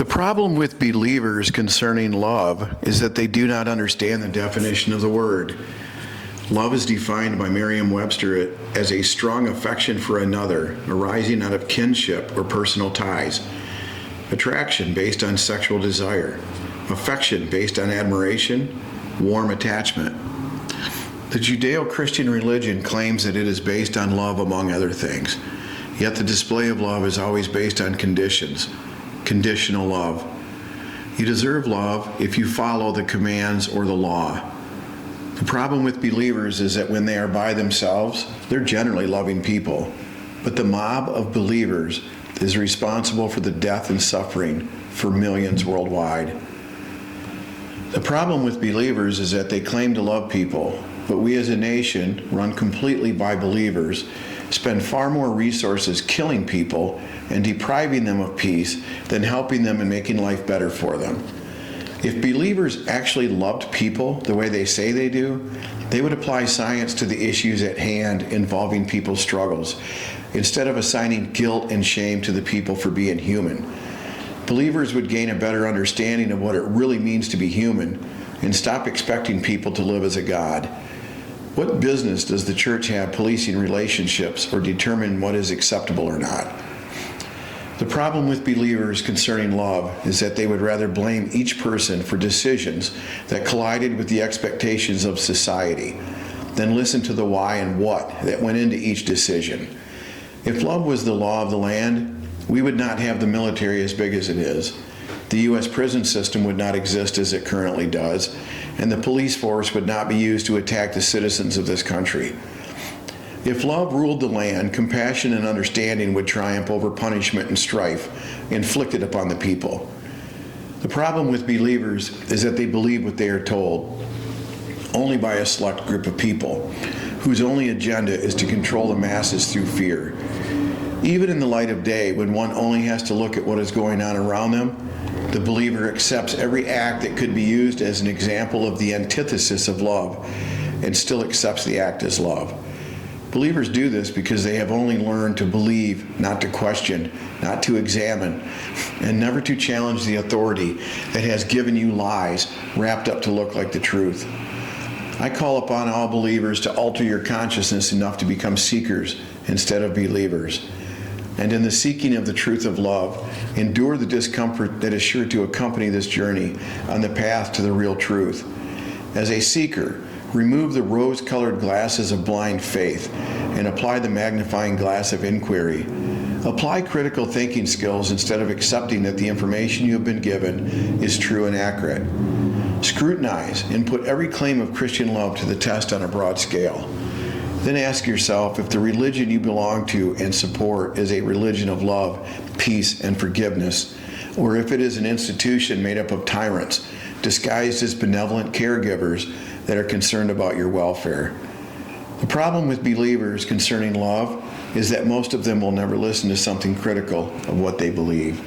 The problem with believers concerning love is that they do not understand the definition of the word. Love is defined by Merriam-Webster as a strong affection for another, arising out of kinship or personal ties. Attraction based on sexual desire. Affection based on admiration, warm attachment. The Judeo-Christian religion claims that it is based on love among other things. Yet the display of love is always based on conditions. Conditional love. You deserve love if you follow the commands or the law. The problem with believers is that when they are by themselves, they're generally loving people. But the mob of believers is responsible for the death and suffering for millions worldwide. The problem with believers is that they claim to love people, but we as a nation, run completely by believers, spend far more resources killing people and depriving them of peace than helping them and making life better for them. If believers actually loved people the way they say they do, they would apply science to the issues at hand involving people's struggles, instead of assigning guilt and shame to the people for being human. Believers would gain a better understanding of what it really means to be human and stop expecting people to live as a god. What business does the church have policing relationships or determine what is acceptable or not? The problem with believers concerning love is that they would rather blame each person for decisions that collided with the expectations of society than listen to the why and what that went into each decision. If love was the law of the land, we would not have the military as big as it is. The U.S. prison system would not exist as it currently does, and the police force would not be used to attack the citizens of this country. If love ruled the land, compassion and understanding would triumph over punishment and strife inflicted upon the people. The problem with believers is that they believe what they are told, only by a select group of people, whose only agenda is to control the masses through fear. Even in the light of day, when one only has to look at what is going on around them, the believer accepts every act that could be used as an example of the antithesis of love and still accepts the act as love. Believers do this because they have only learned to believe, not to question, not to examine, and never to challenge the authority that has given you lies wrapped up to look like the truth. I call upon all believers to alter your consciousness enough to become seekers instead of believers. And in the seeking of the truth of love, endure the discomfort that is sure to accompany this journey on the path to the real truth. As a seeker, remove the rose-colored glasses of blind faith and apply the magnifying glass of inquiry. Apply critical thinking skills instead of accepting that the information you have been given is true and accurate. Scrutinize and put every claim of Christian love to the test on a broad scale. Then ask yourself if the religion you belong to and support is a religion of love, peace, and forgiveness, or if it is an institution made up of tyrants disguised as benevolent caregivers that are concerned about your welfare. The problem with believers concerning love is that most of them will never listen to something critical of what they believe.